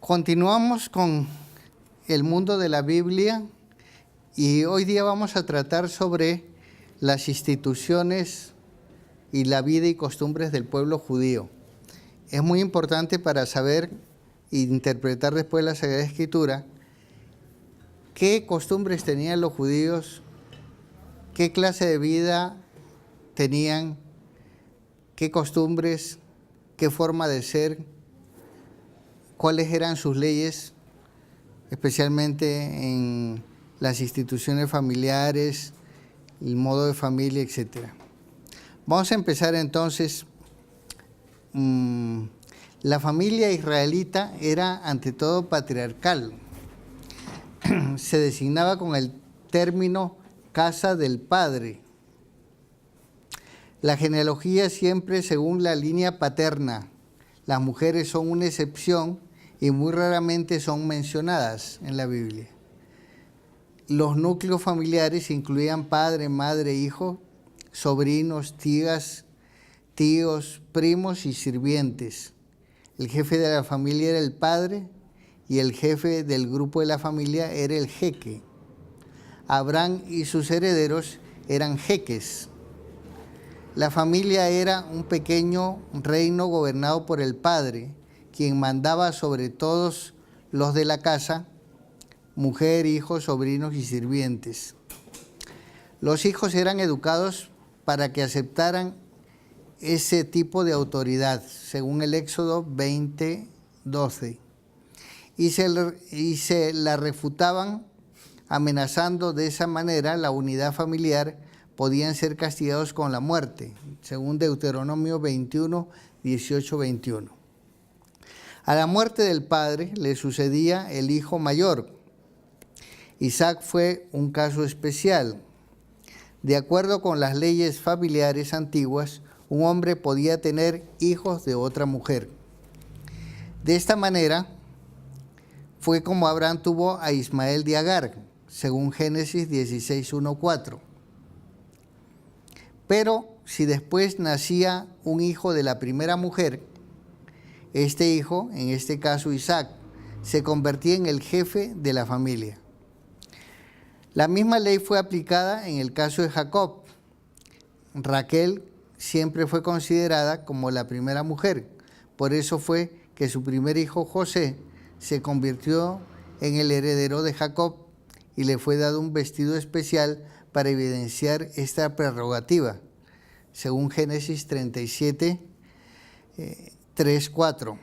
Continuamos con el mundo de la Biblia y hoy día vamos a tratar sobre las instituciones y la vida y costumbres del pueblo judío. Es muy importante para saber e interpretar después la Sagrada Escritura qué costumbres tenían los judíos, qué clase de vida tenían, qué costumbres, qué forma de ser, cuáles eran sus leyes, especialmente en las instituciones familiares, el modo de familia, etc. Vamos a empezar entonces. La familia israelita era ante todo patriarcal. Se designaba con el término casa del padre. La genealogía siempre según la línea paterna. Las mujeres son una excepción y muy raramente son mencionadas en la Biblia. Los núcleos familiares incluían padre, madre, hijo, sobrinos, tías, tíos, primos y sirvientes. El jefe de la familia era el padre y el jefe del grupo de la familia era el jeque. Abraham y sus herederos eran jeques. La familia era un pequeño reino gobernado por el padre, quien mandaba sobre todos los de la casa, mujer, hijos, sobrinos y sirvientes. Los hijos eran educados para que aceptaran ese tipo de autoridad, según el Éxodo 20:12, y se la refutaban amenazando de esa manera la unidad familiar. Podían ser castigados con la muerte, según Deuteronomio 21, 18, 21. A la muerte del padre le sucedía el hijo mayor. Isaac fue un caso especial. De acuerdo con las leyes familiares antiguas, un hombre podía tener hijos de otra mujer. De esta manera fue como Abraham tuvo a Ismael de Agar, según Génesis 16, 1, 4. Pero si después nacía un hijo de la primera mujer, este hijo, en este caso Isaac, se convertía en el jefe de la familia. La misma ley fue aplicada en el caso de Jacob. Raquel siempre fue considerada como la primera mujer. Por eso fue que su primer hijo José se convirtió en el heredero de Jacob y le fue dado un vestido especial para evidenciar esta prerrogativa, según Génesis 37, 3, 4.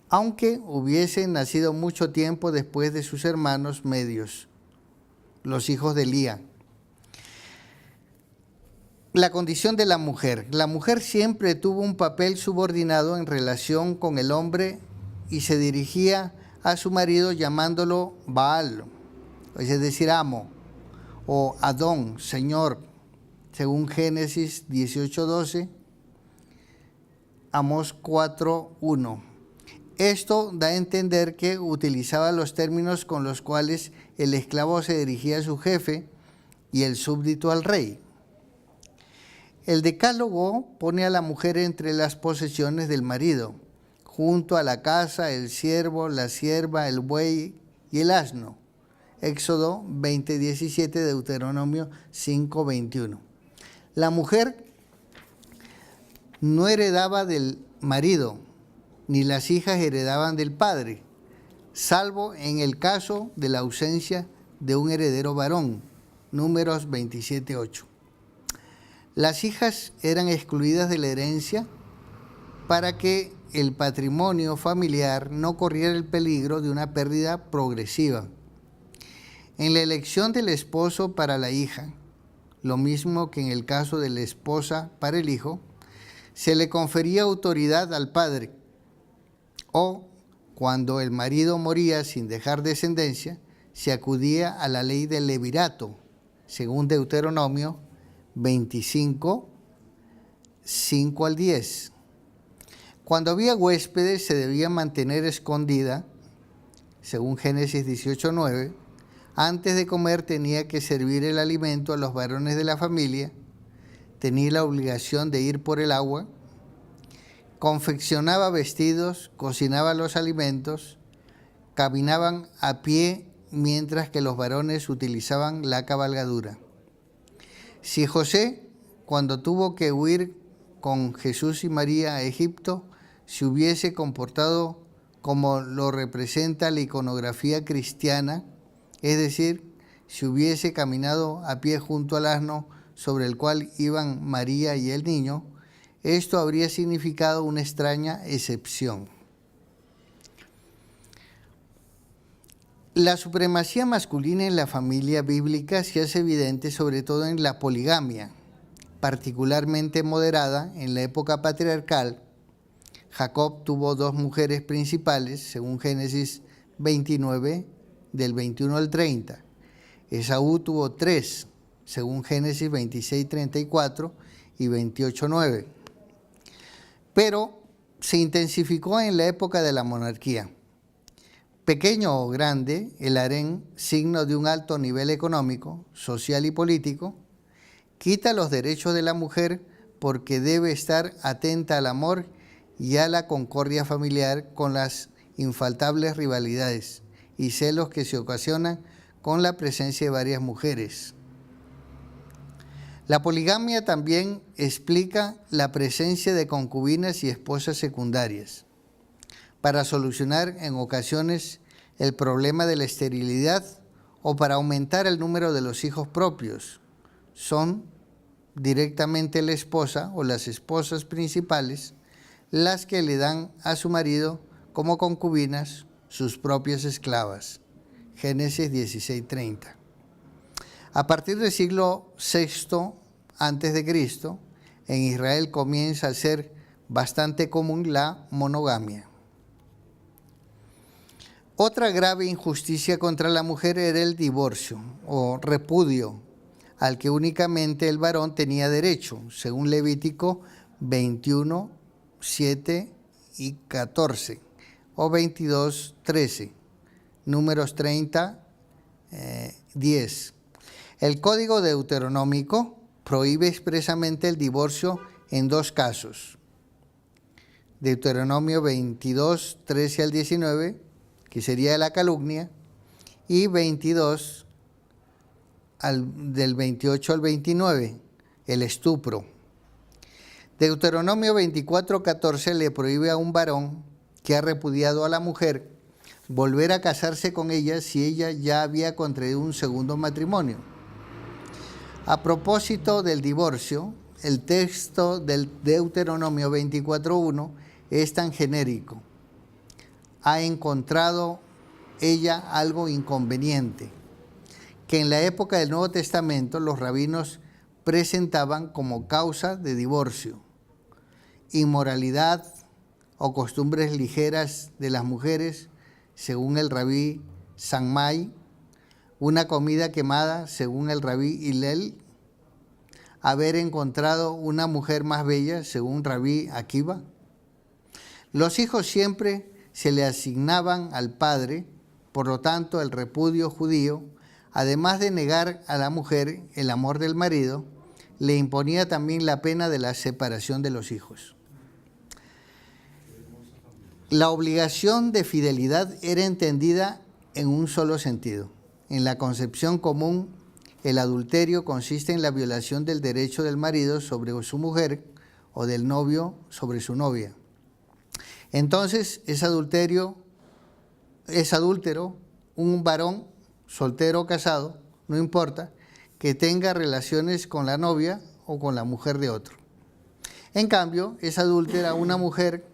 Aunque hubiese nacido mucho tiempo después de sus hermanos medios, los hijos de Lía. La condición de la mujer. La mujer siempre tuvo un papel subordinado en relación con el hombre y se dirigía a su marido llamándolo Baal, es decir, amo, o Adón, señor, según Génesis 18:12, Amós 4:1. Esto da a entender que utilizaba los términos con los cuales el esclavo se dirigía a su jefe y el súbdito al rey. El decálogo pone a la mujer entre las posesiones del marido, junto a la casa, el siervo, la sierva, el buey y el asno. Éxodo 20:17, Deuteronomio 5:21. La mujer no heredaba del marido, ni las hijas heredaban del padre, salvo en el caso de la ausencia de un heredero varón. Números 27:8. Las hijas eran excluidas de la herencia para que el patrimonio familiar no corriera el peligro de una pérdida progresiva. En la elección del esposo para la hija, lo mismo que en el caso de la esposa para el hijo, se le confería autoridad al padre, o cuando el marido moría sin dejar descendencia, se acudía a la ley del levirato, según Deuteronomio 25, 5 al 10. Cuando había huéspedes se debía mantener escondida, según Génesis 18, 9. Antes de comer tenía que servir el alimento a los varones de la familia, tenía la obligación de ir por el agua, confeccionaba vestidos, cocinaba los alimentos, caminaban a pie mientras que los varones utilizaban la cabalgadura. Si José, cuando tuvo que huir con Jesús y María a Egipto, se hubiese comportado como lo representa la iconografía cristiana, es decir, si hubiese caminado a pie junto al asno sobre el cual iban María y el niño, esto habría significado una extraña excepción. La supremacía masculina en la familia bíblica se hace evidente sobre todo en la poligamia, particularmente moderada en la época patriarcal. Jacob tuvo 2 mujeres principales, según Génesis 29, del 21 al 30. Esaú tuvo 3, según Génesis 26, 34 y 28, 9. Pero se intensificó en la época de la monarquía. Pequeño o grande, el harén, signo de un alto nivel económico, social y político, quita los derechos de la mujer porque debe estar atenta al amor y a la concordia familiar con las infaltables rivalidades y celos que se ocasionan con la presencia de varias mujeres. La poligamia también explica la presencia de concubinas y esposas secundarias para solucionar en ocasiones el problema de la esterilidad o para aumentar el número de los hijos propios. Son directamente la esposa o las esposas principales las que le dan a su marido como concubinas sus propias esclavas. Génesis 16:30. A partir del siglo VI a.C., en Israel comienza a ser bastante común la monogamia. Otra grave injusticia contra la mujer era el divorcio o repudio, al que únicamente el varón tenía derecho, según Levítico 21, 7 y 14, o 22, 13, Números 30, 10. El Código Deuteronómico prohíbe expresamente el divorcio en 2 casos. Deuteronomio 22, 13 al 19, que sería la calumnia, y 22, del 28 al 29, el estupro. Deuteronomio 24, 14 le prohíbe a un varón que ha repudiado a la mujer volver a casarse con ella si ella ya había contraído un segundo matrimonio. A propósito del divorcio, el texto del Deuteronomio 24:1 es tan genérico. Ha encontrado ella algo inconveniente, que en la época del Nuevo Testamento los rabinos presentaban como causa de divorcio: inmoralidad o costumbres ligeras de las mujeres, según el rabí Sanmai; una comida quemada, según el rabí Hillel; haber encontrado una mujer más bella, según rabí Akiva. Los hijos siempre se le asignaban al padre, por lo tanto el repudio judío, además de negar a la mujer el amor del marido, le imponía también la pena de la separación de los hijos. La obligación de fidelidad era entendida en un solo sentido. En la concepción común, el adulterio consiste en la violación del derecho del marido sobre su mujer o del novio sobre su novia. Entonces, es adúltero un varón soltero o casado, no importa, que tenga relaciones con la novia o con la mujer de otro. En cambio, es adúltera una mujer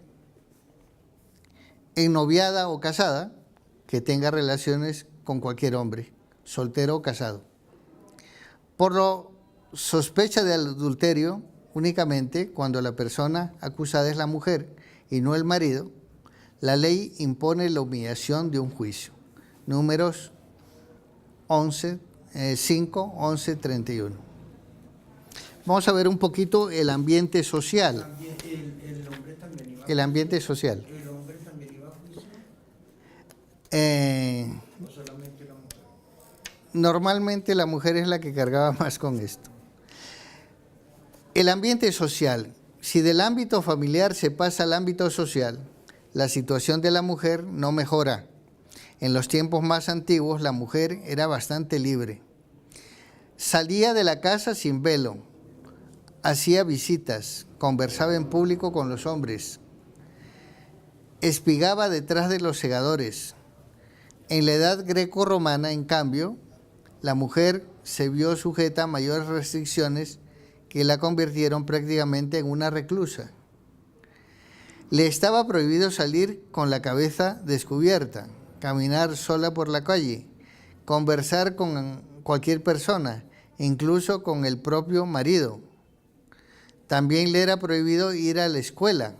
ennoviada o casada que tenga relaciones con cualquier hombre, soltero o casado. Por lo sospecha de adulterio únicamente cuando la persona acusada es la mujer y no el marido, la ley impone la humillación de un juicio. Números 5, 11, 31. Vamos a ver un poquito el ambiente social. El hombre también iba a El ambiente social. ¿El hombre también iba a juicio? ¿O solamente la mujer? Normalmente la mujer es la que cargaba más con esto. El ambiente social. Si del ámbito familiar se pasa al ámbito social, la situación de la mujer no mejora. En los tiempos más antiguos la mujer era bastante libre. Salía de la casa sin velo, hacía visitas, conversaba en público con los hombres, espigaba detrás de los segadores. En la edad greco-romana, en cambio, la mujer se vio sujeta a mayores restricciones que la convirtieron prácticamente en una reclusa. Le estaba prohibido salir con la cabeza descubierta, caminar sola por la calle, conversar con cualquier persona, incluso con el propio marido. También le era prohibido ir a la escuela.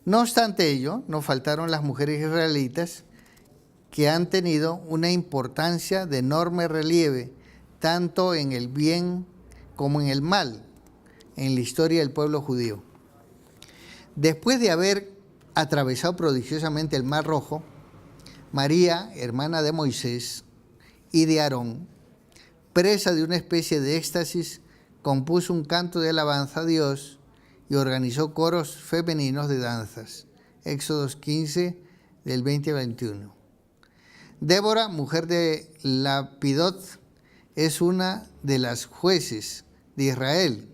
No obstante ello, no faltaron las mujeres israelitas que han tenido una importancia de enorme relieve, tanto en el bien como en el mal, en la historia del pueblo judío. Después de haber atravesado prodigiosamente el Mar Rojo, María, hermana de Moisés y de Aarón, presa de una especie de éxtasis, compuso un canto de alabanza a Dios y organizó coros femeninos de danzas. Éxodos 15, del 20 al 21. Débora, mujer de Lapidot, es una de las jueces de Israel.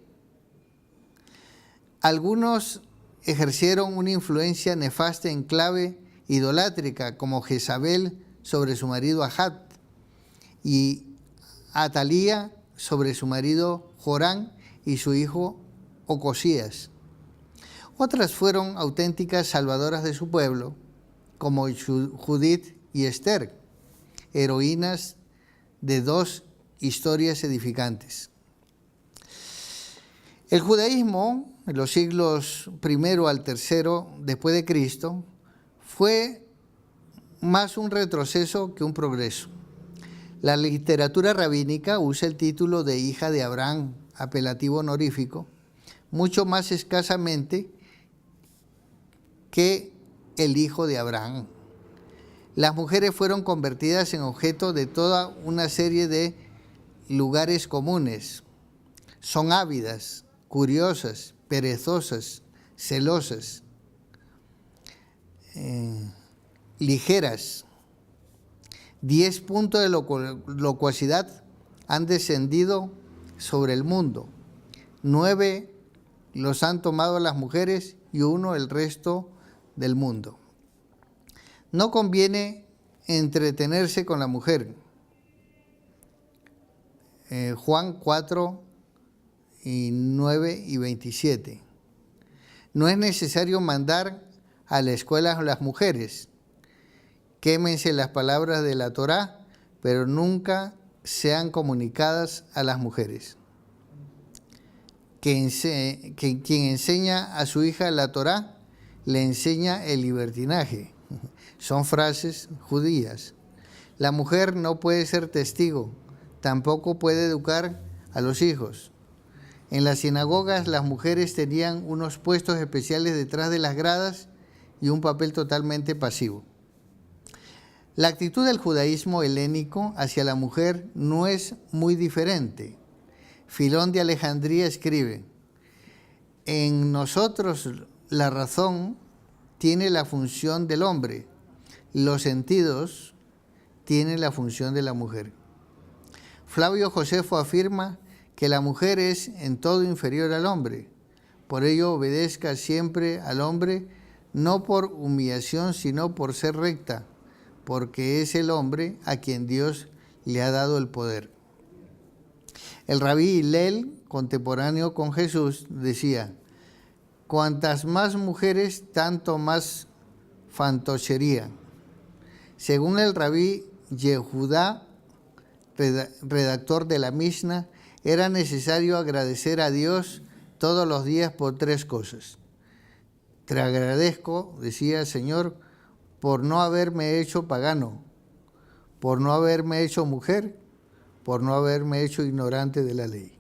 Algunos ejercieron una influencia nefasta en clave idolátrica, como Jezabel sobre su marido Ahab y Atalía sobre su marido Jorán y su hijo Ocosías. Otras fueron auténticas salvadoras de su pueblo, como Judith y Esther, heroínas de dos historias edificantes. El judaísmo, en los siglos I al III después de Cristo, fue más un retroceso que un progreso. La literatura rabínica usa el título de hija de Abraham, apelativo honorífico, mucho más escasamente que el hijo de Abraham. Las mujeres fueron convertidas en objeto de toda una serie de lugares comunes. Son ávidas, curiosas, perezosas, celosas, ligeras. 10 puntos de locuacidad han descendido sobre el mundo. 9 los han tomado las mujeres y 1 el resto del mundo. No conviene entretenerse con la mujer. Juan 4, 9 y 27. No es necesario mandar a la escuela a las mujeres. Quémense las palabras de la Torá, pero nunca sean comunicadas a las mujeres. Quien enseña a su hija la Torá, le enseña el libertinaje. Son frases judías. La mujer no puede ser testigo, tampoco puede educar a los hijos. En las sinagogas las mujeres tenían unos puestos especiales detrás de las gradas y un papel totalmente pasivo. La actitud del judaísmo helénico hacia la mujer no es muy diferente. Filón de Alejandría escribe: en nosotros la razón tiene la función del hombre, los sentidos tienen la función de la mujer. Flavio Josefo afirma que la mujer es en todo inferior al hombre, por ello obedezca siempre al hombre, no por humillación, sino por ser recta, porque es el hombre a quien Dios le ha dado el poder. El rabí Hillel, contemporáneo con Jesús, decía: cuantas más mujeres, tanto más fantochería. Según el rabí Yehudá, redactor de la Mishnah, era necesario agradecer a Dios todos los días por 3 cosas. Te agradezco, decía, Señor, por no haberme hecho pagano, por no haberme hecho mujer, por no haberme hecho ignorante de la ley.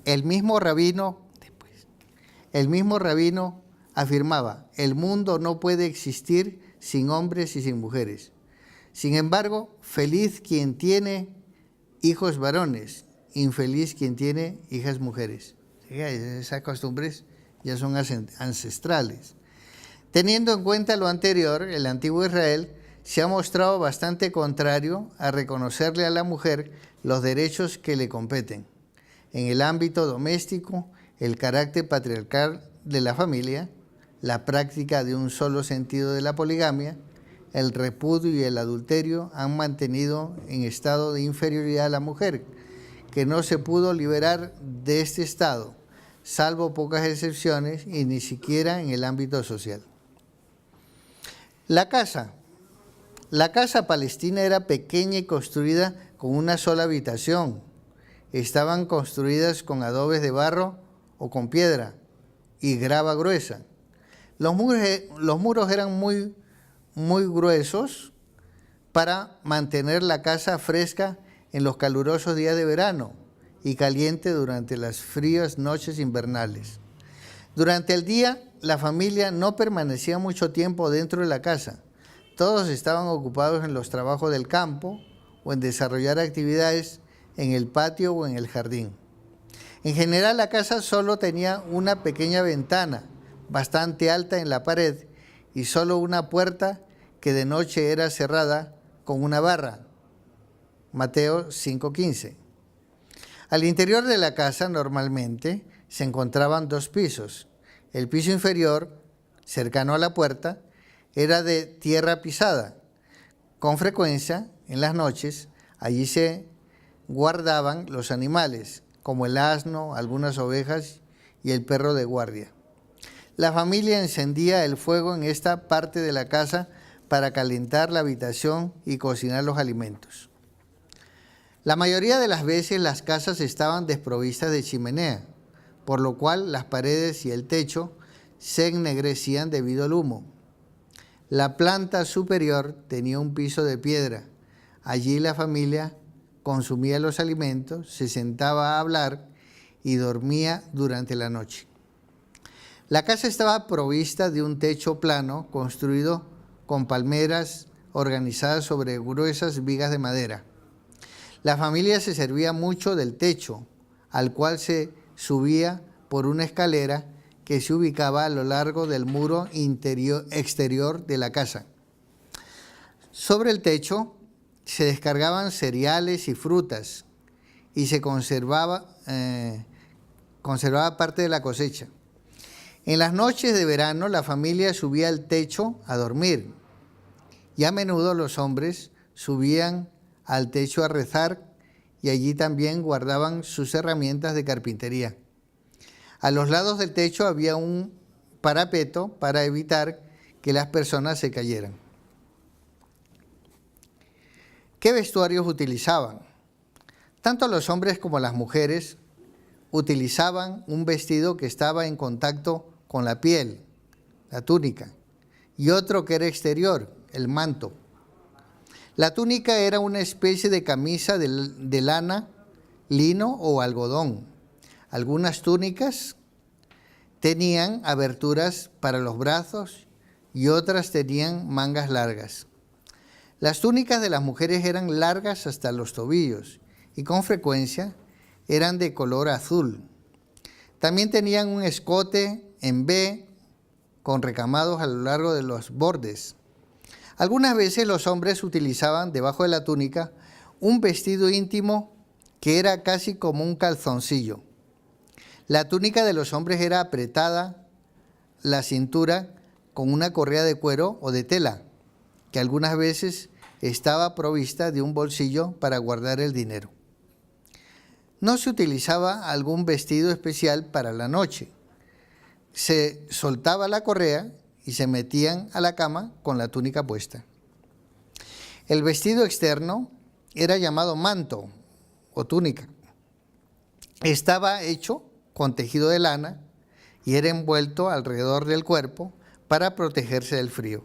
El mismo rabino afirmaba: el mundo no puede existir sin hombres y sin mujeres. Sin embargo, feliz quien tiene hijos varones, infeliz quien tiene hijas mujeres. Esas costumbres ya son ancestrales. Teniendo en cuenta lo anterior, el antiguo Israel se ha mostrado bastante contrario a reconocerle a la mujer los derechos que le competen. En el ámbito doméstico, el carácter patriarcal de la familia, la práctica de un solo sentido de la poligamia, el repudio y el adulterio han mantenido en estado de inferioridad a la mujer, que no se pudo liberar de este estado, salvo pocas excepciones y ni siquiera en el ámbito social. La casa palestina era pequeña y construida con una sola habitación. Estaban construidas con adobes de barro o con piedra y grava gruesa. Los muros eran muy gruesos para mantener la casa fresca en los calurosos días de verano y caliente durante las frías noches invernales. Durante el día, la familia no permanecía mucho tiempo dentro de la casa. Todos estaban ocupados en los trabajos del campo o en desarrollar actividades en el patio o en el jardín. En general, la casa solo tenía una pequeña ventana bastante alta en la pared y solo una puerta que de noche era cerrada con una barra. Mateo 5:15. Al interior de la casa normalmente se encontraban dos pisos. El piso inferior, cercano a la puerta, era de tierra pisada. Con frecuencia, en las noches, allí se guardaban los animales, como el asno, algunas ovejas y el perro de guardia. La familia encendía el fuego en esta parte de la casa para calentar la habitación y cocinar los alimentos. La mayoría de las veces las casas estaban desprovistas de chimenea, por lo cual las paredes y el techo se ennegrecían debido al humo. La planta superior tenía un piso de piedra. Allí la familia consumía los alimentos, se sentaba a hablar y dormía durante la noche. La casa estaba provista de un techo plano construido con palmeras organizadas sobre gruesas vigas de madera. La familia se servía mucho del techo, al cual se subía por una escalera que se ubicaba a lo largo del muro exterior de la casa. Sobre el techo se descargaban cereales y frutas y se conservaba parte de la cosecha. En las noches de verano la familia subía al techo a dormir y a menudo los hombres subían al techo a rezar y allí también guardaban sus herramientas de carpintería. A los lados del techo había un parapeto para evitar que las personas se cayeran. ¿Qué vestuarios utilizaban? Tanto los hombres como las mujeres utilizaban un vestido que estaba en contacto con la piel, la túnica, y otro que era exterior, el manto. La túnica era una especie de camisa de lana, lino o algodón. Algunas túnicas tenían aberturas para los brazos y otras tenían mangas largas. Las túnicas de las mujeres eran largas hasta los tobillos y con frecuencia eran de color azul. También tenían un escote en V con recamados a lo largo de los bordes. Algunas veces los hombres utilizaban debajo de la túnica un vestido íntimo que era casi como un calzoncillo. La túnica de los hombres era apretada la cintura con una correa de cuero o de tela, que algunas veces estaba provista de un bolsillo para guardar el dinero. No se utilizaba algún vestido especial para la noche. Se soltaba la correa y se metían a la cama con la túnica puesta. El vestido externo era llamado manto o túnica. Estaba hecho con tejido de lana y era envuelto alrededor del cuerpo para protegerse del frío.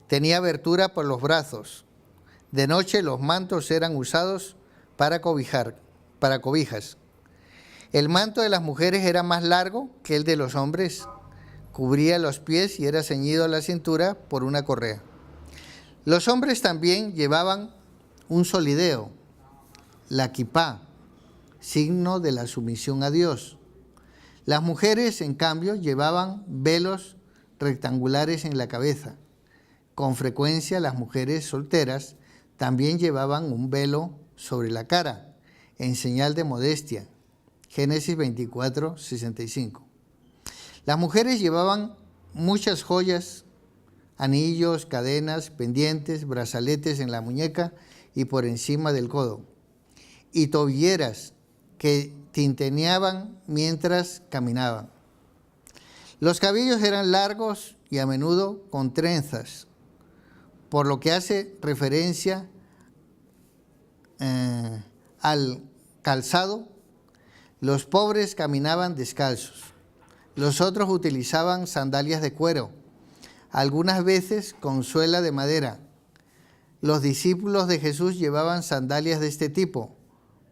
Tenía abertura por los brazos. De noche los mantos eran usados para cobijas. El manto de las mujeres era más largo que el de los hombres, cubría los pies y era ceñido a la cintura por una correa. Los hombres también llevaban un solideo, la kipá, signo de la sumisión a Dios. Las mujeres, en cambio, llevaban velos rectangulares en la cabeza. Con frecuencia, las mujeres solteras también llevaban un velo sobre la cara, en señal de modestia. Génesis 24, 65. Las mujeres llevaban muchas joyas, anillos, cadenas, pendientes, brazaletes en la muñeca y por encima del codo, y tobilleras que tintineaban mientras caminaban. Los cabellos eran largos y a menudo con trenzas, por lo que hace referencia al calzado. Los pobres caminaban descalzos, los otros utilizaban sandalias de cuero, algunas veces con suela de madera. Los discípulos de Jesús llevaban sandalias de este tipo.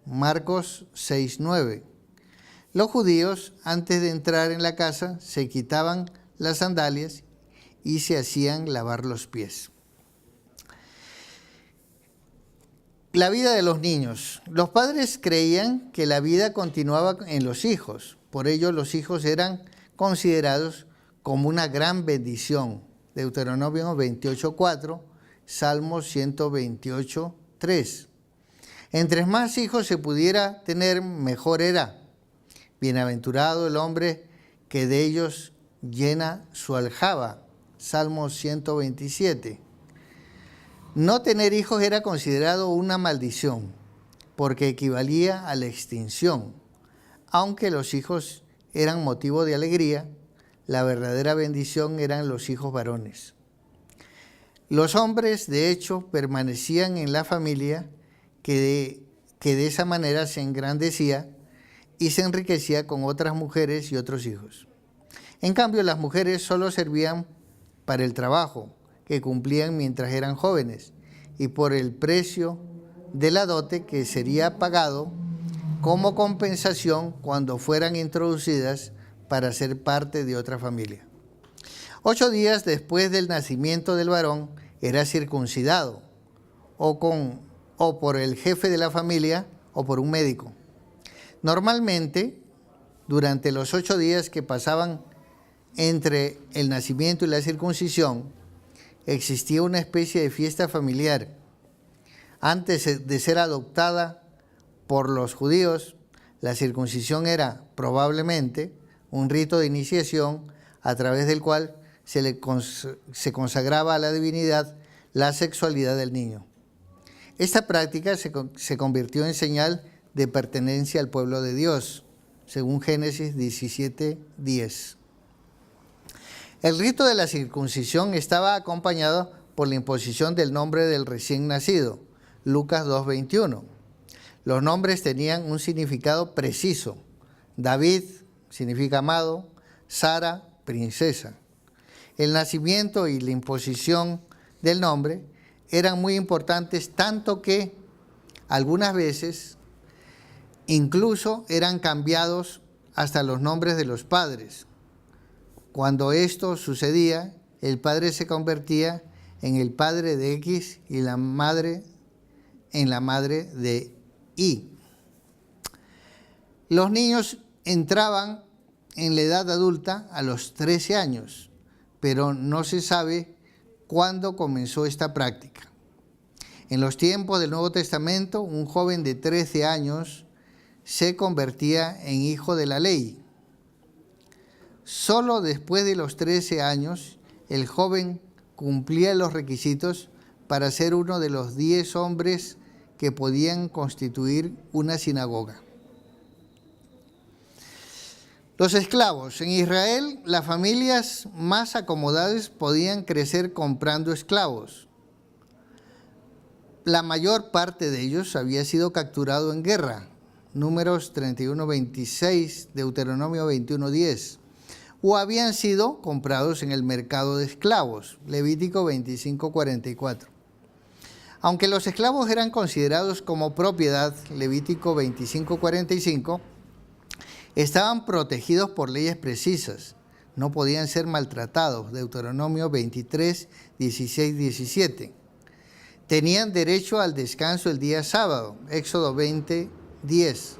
Marcos 6:9. Los judíos, antes de entrar en la casa, se quitaban las sandalias y se hacían lavar los pies. La vida de los niños. Los padres creían que la vida continuaba en los hijos. Por ello, los hijos eran considerados como una gran bendición. Deuteronomio 28:4, Salmos 128:3. Entre más hijos se pudiera tener, mejor era. Bienaventurado el hombre que de ellos llena su aljaba. Salmos 127. No tener hijos era considerado una maldición, porque equivalía a la extinción. Aunque los hijos eran motivo de alegría, la verdadera bendición eran los hijos varones. Los hombres, de hecho, permanecían en la familia que de esa manera se engrandecía y se enriquecía con otras mujeres y otros hijos. En cambio, las mujeres solo servían para el trabajo que cumplían mientras eran jóvenes y por el precio de la dote que sería pagado como compensación cuando fueran introducidas para ser parte de otra familia. 8 días después del nacimiento del varón era circuncidado o por el jefe de la familia o por un médico. Normalmente, durante los 8 días que pasaban entre el nacimiento y la circuncisión, existía una especie de fiesta familiar. Antes de ser adoptada por los judíos, la circuncisión era probablemente un rito de iniciación a través del cual se consagraba a la divinidad la sexualidad del niño. Esta práctica se convirtió en señal de pertenencia al pueblo de Dios, según Génesis 17:10. El rito de la circuncisión estaba acompañado por la imposición del nombre del recién nacido, Lucas 2:21. Los nombres tenían un significado preciso. David significa amado, Sara, princesa. El nacimiento y la imposición del nombre eran muy importantes, tanto que algunas veces incluso eran cambiados hasta los nombres de los padres. Cuando esto sucedía, el padre se convertía en el padre de X y la madre en la madre de Y. Los niños entraban en la edad adulta a los 13 años, pero no se sabe cuándo comenzó esta práctica. En los tiempos del Nuevo Testamento, un joven de 13 años se convertía en hijo de la ley. Solo después de los 13 años, el joven cumplía los requisitos para ser uno de los 10 hombres que podían constituir una sinagoga. Los esclavos. En Israel, las familias más acomodadas podían crecer comprando esclavos. La mayor parte de ellos había sido capturado en guerra. Números 31:26, Deuteronomio 21:10. O habían sido comprados en el mercado de esclavos. Levítico 25:44. Aunque los esclavos eran considerados como propiedad, Levítico 25:45, estaban protegidos por leyes precisas. No podían ser maltratados. Deuteronomio 23:16-17. Tenían derecho al descanso el día sábado. Éxodo 20:10.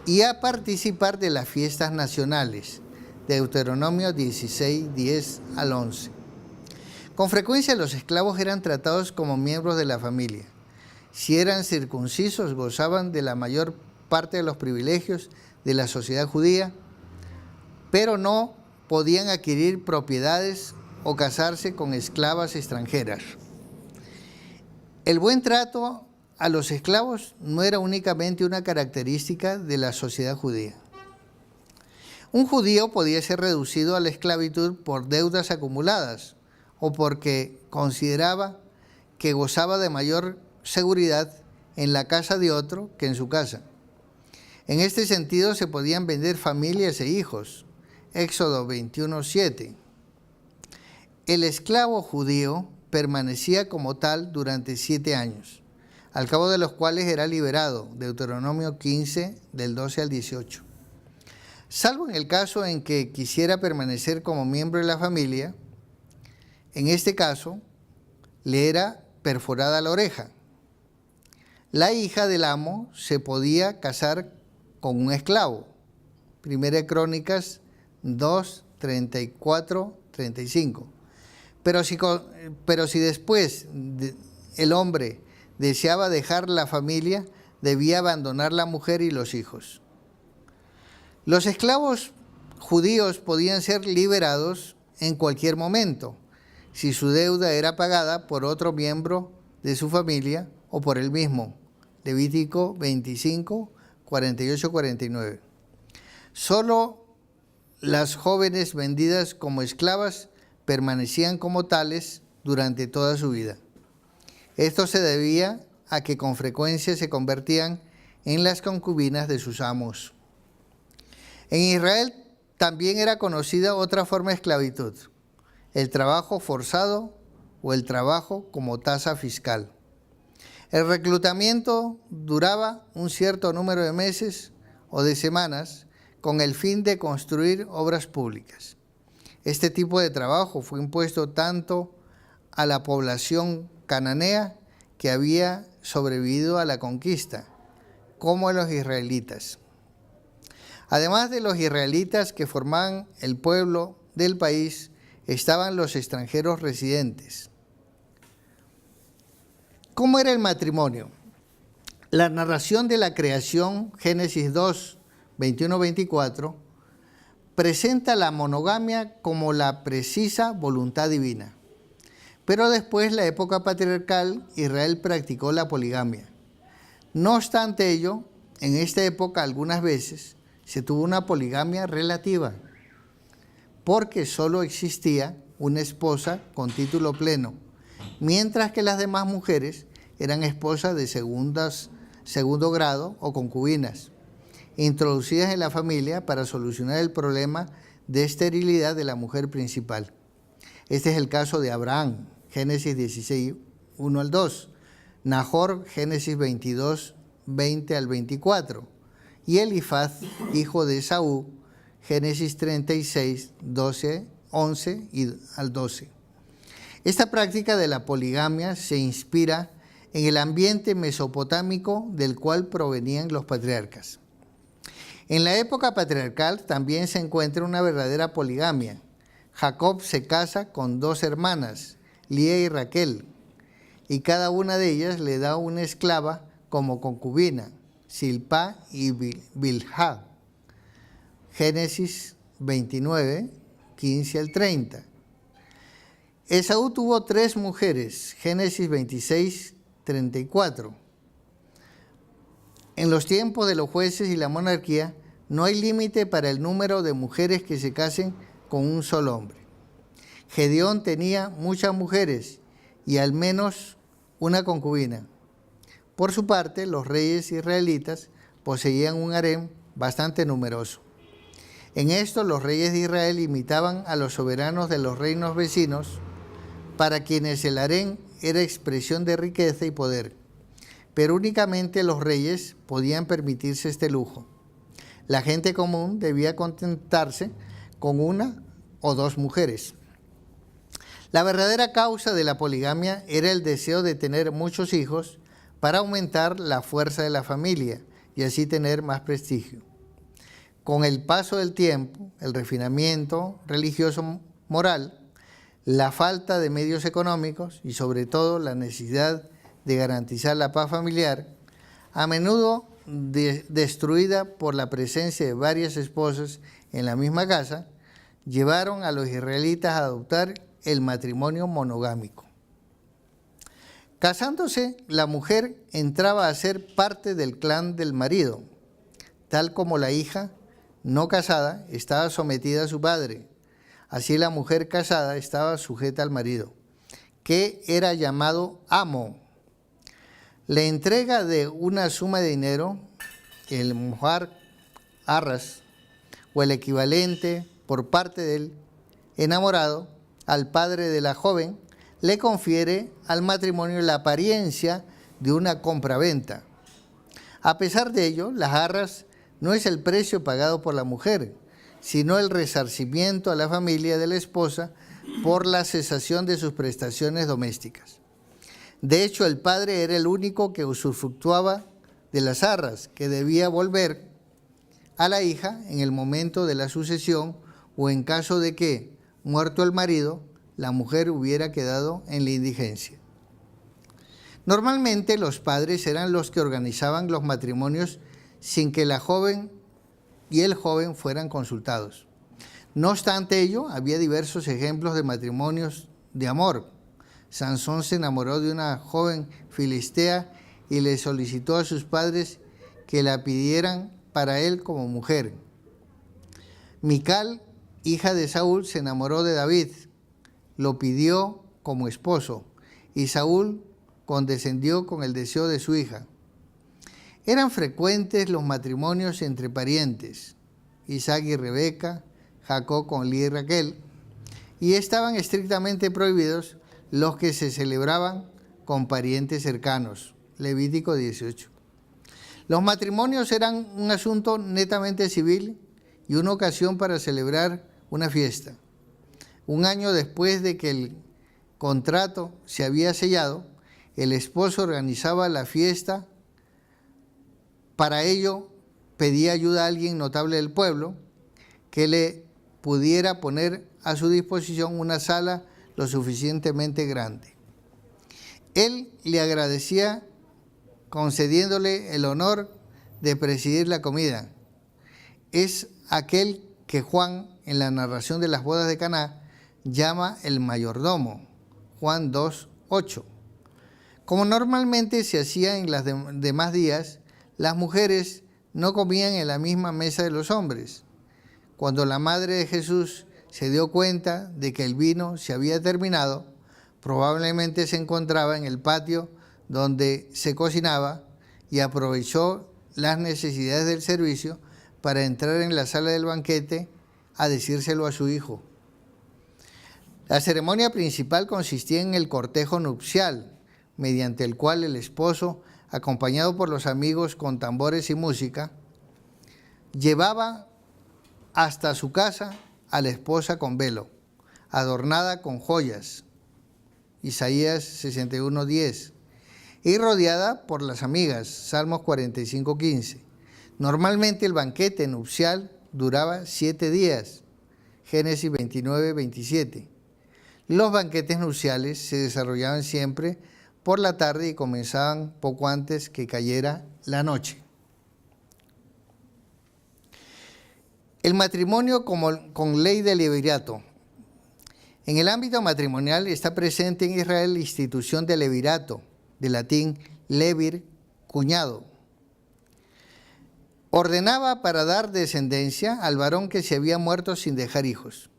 y a participar de las fiestas nacionales. Deuteronomio 16, 10 al 11. Con frecuencia los esclavos eran tratados como miembros de la familia. Si eran circuncisos, gozaban de la mayor parte de los privilegios de la sociedad judía, pero no podían adquirir propiedades o casarse con esclavas extranjeras. El buen trato a los esclavos no era únicamente una característica de la sociedad judía. Un judío podía ser reducido a la esclavitud por deudas acumuladas o porque consideraba que gozaba de mayor seguridad en la casa de otro que en su casa. En este sentido se podían vender familias e hijos. Éxodo 21:7. El esclavo judío permanecía como tal durante 7 años, al cabo de los cuales era liberado. Deuteronomio 15, del 12 al 18. Salvo en el caso en que quisiera permanecer como miembro de la familia, en este caso le era perforada la oreja. La hija del amo se podía casar con un esclavo. Primera Crónicas 2, 34, 35. Pero si después el hombre deseaba dejar la familia, debía abandonar la mujer y los hijos. Los esclavos judíos podían ser liberados en cualquier momento, si su deuda era pagada por otro miembro de su familia o por él mismo. Levítico 25, 48, 49. Solo las jóvenes vendidas como esclavas permanecían como tales durante toda su vida. Esto se debía a que con frecuencia se convertían en las concubinas de sus amos. En Israel también era conocida otra forma de esclavitud: el trabajo forzado o el trabajo como tasa fiscal. El reclutamiento duraba un cierto número de meses o de semanas con el fin de construir obras públicas. Este tipo de trabajo fue impuesto tanto a la población cananea que había sobrevivido a la conquista, como a los israelitas. Además de los israelitas que formaban el pueblo del país, estaban los extranjeros residentes. ¿Cómo era el matrimonio? La narración de la creación, Génesis 2, 21-24, presenta la monogamia como la precisa voluntad divina. Pero después, la época patriarcal, Israel practicó la poligamia. No obstante ello, en esta época algunas veces se tuvo una poligamia relativa, porque solo existía una esposa con título pleno, mientras que las demás mujeres eran esposas de segundo grado o concubinas, introducidas en la familia para solucionar el problema de esterilidad de la mujer principal. Este es el caso de Abraham, Génesis 16, 1 al 2, Nahor, Génesis 22, 20 al 24, y Elifaz, hijo de Esaú, Génesis 36, 12, 11 y al 12. Esta práctica de la poligamia se inspira en el ambiente mesopotámico del cual provenían los patriarcas. En la época patriarcal también se encuentra una verdadera poligamia. Jacob se casa con 2 hermanas, Lía y Raquel, y cada una de ellas le da una esclava como concubina, Silpá y Bilhá. Génesis 29, 15 al 30. Esaú tuvo 3 mujeres, Génesis 26, 34. En los tiempos de los jueces y la monarquía, no hay límite para el número de mujeres que se casen con un solo hombre. Gedeón tenía muchas mujeres y al menos una concubina. Por su parte, los reyes israelitas poseían un harem bastante numeroso. En esto, los reyes de Israel imitaban a los soberanos de los reinos vecinos, para quienes el harem era expresión de riqueza y poder, pero únicamente los reyes podían permitirse este lujo. La gente común debía contentarse con 1 o 2 mujeres. La verdadera causa de la poligamia era el deseo de tener muchos hijos para aumentar la fuerza de la familia y así tener más prestigio. Con el paso del tiempo, el refinamiento religioso moral, la falta de medios económicos y sobre todo la necesidad de garantizar la paz familiar, a menudo destruida por la presencia de varias esposas en la misma casa, llevaron a los israelitas a adoptar el matrimonio monogámico. Casándose, la mujer entraba a ser parte del clan del marido, tal como la hija no casada estaba sometida a su padre. Así la mujer casada estaba sujeta al marido, que era llamado amo. La entrega de una suma de dinero, el muhar arras, o el equivalente por parte del enamorado al padre de la joven, le confiere al matrimonio la apariencia de una compraventa. A pesar de ello, las arras no es el precio pagado por la mujer, sino el resarcimiento a la familia de la esposa por la cesación de sus prestaciones domésticas. De hecho, el padre era el único que usufructuaba de las arras, que debía volver a la hija en el momento de la sucesión o en caso de que, muerto el marido, la mujer hubiera quedado en la indigencia. Normalmente los padres eran los que organizaban los matrimonios sin que la joven y el joven fueran consultados. No obstante ello, había diversos ejemplos de matrimonios de amor. Sansón se enamoró de una joven filistea y le solicitó a sus padres que la pidieran para él como mujer. Mical, hija de Saúl, se enamoró de David, lo pidió como esposo, y Saúl condescendió con el deseo de su hija. Eran frecuentes los matrimonios entre parientes, Isaac y Rebeca, Jacob con Lía y Raquel, y estaban estrictamente prohibidos los que se celebraban con parientes cercanos, Levítico 18. Los matrimonios eran un asunto netamente civil y una ocasión para celebrar una fiesta. Un año después de que el contrato se había sellado, el esposo organizaba la fiesta. Para ello, pedía ayuda a alguien notable del pueblo que le pudiera poner a su disposición una sala lo suficientemente grande. Él le agradecía concediéndole el honor de presidir la comida. Es aquel que Juan, en la narración de las bodas de Caná, llama el mayordomo, Juan 2:8. Como normalmente se hacía en los demás días, las mujeres no comían en la misma mesa de los hombres. Cuando la madre de Jesús se dio cuenta de que el vino se había terminado, probablemente se encontraba en el patio donde se cocinaba y aprovechó las necesidades del servicio para entrar en la sala del banquete a decírselo a su hijo. La ceremonia principal consistía en el cortejo nupcial, mediante el cual el esposo, acompañado por los amigos con tambores y música, llevaba hasta su casa a la esposa con velo, adornada con joyas, Isaías 61:10, y rodeada por las amigas, Salmos 45:15. Normalmente el banquete nupcial duraba 7 días, Génesis 29:27. Los banquetes nupciales se desarrollaban siempre por la tarde y comenzaban poco antes que cayera la noche. El matrimonio con ley de levirato. En el ámbito matrimonial está presente en Israel la institución de levirato, de latín levir, cuñado. Ordenaba para dar descendencia al varón que se había muerto sin dejar hijos.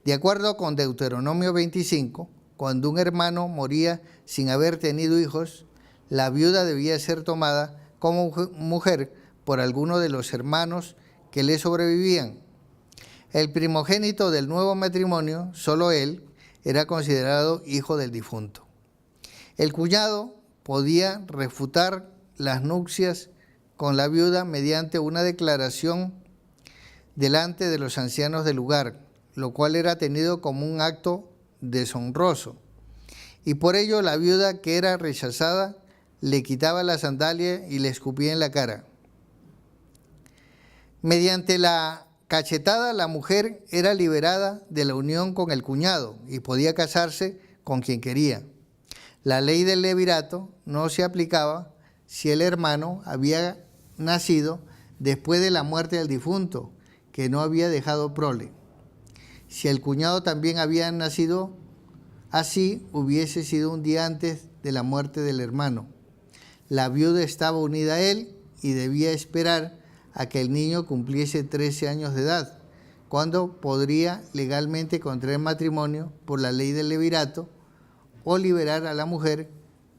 De acuerdo con Deuteronomio 25, cuando un hermano moría sin haber tenido hijos, la viuda debía ser tomada como mujer por alguno de los hermanos que le sobrevivían. El primogénito del nuevo matrimonio, solo él, era considerado hijo del difunto. El cuñado podía refutar las nupcias con la viuda mediante una declaración delante de los ancianos del lugar, lo cual era tenido como un acto deshonroso. Y por ello la viuda que era rechazada le quitaba la sandalia y le escupía en la cara. Mediante la cachetada, la mujer era liberada de la unión con el cuñado y podía casarse con quien quería. La ley del levirato no se aplicaba si el hermano había nacido después de la muerte del difunto, que no había dejado prole. Si el cuñado también había nacido así, hubiese sido un día antes de la muerte del hermano. La viuda estaba unida a él y debía esperar a que el niño cumpliese 13 años de edad, cuando podría legalmente contraer matrimonio por la ley del levirato o liberar a la mujer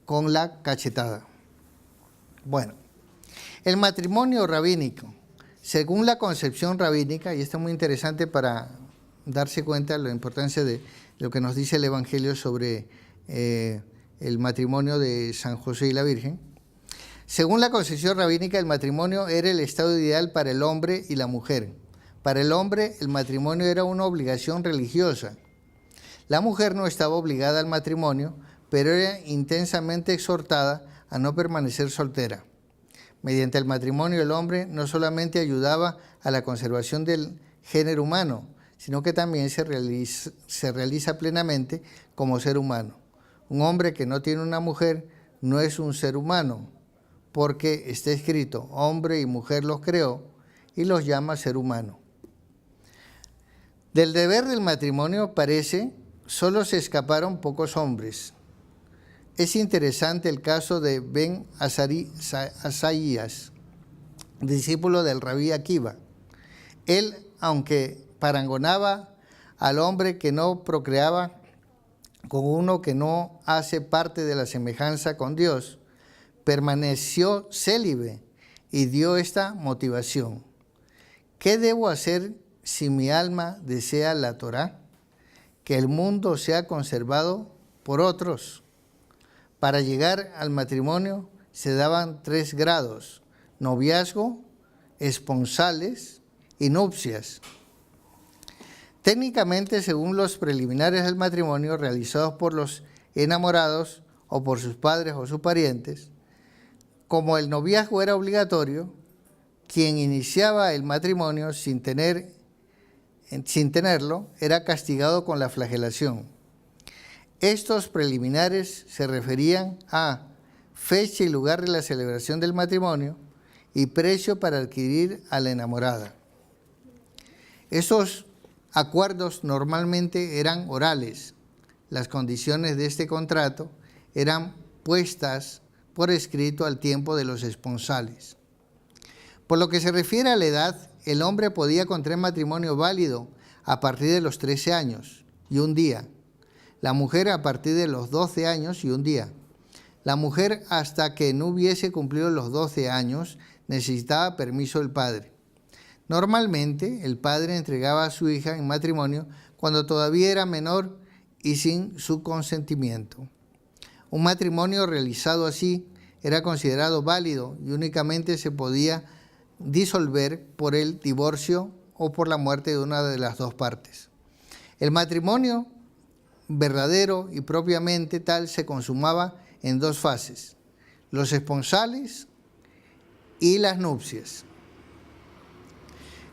con la cachetada. Bueno, el matrimonio rabínico. Según la concepción rabínica, y esto es muy interesante para darse cuenta de la importancia de lo que nos dice el Evangelio sobre el matrimonio de San José y la Virgen. Según la concepción rabínica, el matrimonio era el estado ideal para el hombre y la mujer. Para el hombre, el matrimonio era una obligación religiosa. La mujer no estaba obligada al matrimonio, pero era intensamente exhortada a no permanecer soltera. Mediante el matrimonio, el hombre no solamente ayudaba a la conservación del género humano, sino que también se realiza plenamente como ser humano. Un hombre que no tiene una mujer no es un ser humano, porque está escrito, hombre y mujer los creó y los llama ser humano. Del deber del matrimonio parece, solo se escaparon pocos hombres. Es interesante el caso de Ben Asaías, discípulo del rabí Akiva. Él, aunque parangonaba al hombre que no procreaba con uno que no hace parte de la semejanza con Dios, permaneció célibe y dio esta motivación. ¿Qué debo hacer si mi alma desea la Torá? Que el mundo sea conservado por otros. Para llegar al matrimonio se daban 3 grados: noviazgo, esponsales y nupcias. Técnicamente, según los preliminares del matrimonio realizados por los enamorados o por sus padres o sus parientes, como el noviazgo era obligatorio, quien iniciaba el matrimonio sin tenerlo era castigado con la flagelación. Estos preliminares se referían a fecha y lugar de la celebración del matrimonio y precio para adquirir a la enamorada. Esos acuerdos normalmente eran orales. Las condiciones de este contrato eran puestas por escrito al tiempo de los esponsales. Por lo que se refiere a la edad, el hombre podía contraer matrimonio válido a partir de los 13 años y un día. La mujer a partir de los 12 años y un día. La mujer, hasta que no hubiese cumplido los 12 años, necesitaba permiso del padre. Normalmente, el padre entregaba a su hija en matrimonio cuando todavía era menor y sin su consentimiento. Un matrimonio realizado así era considerado válido y únicamente se podía disolver por el divorcio o por la muerte de una de las dos partes. El matrimonio verdadero y propiamente tal se consumaba en 2 fases: los esponsales y las nupcias.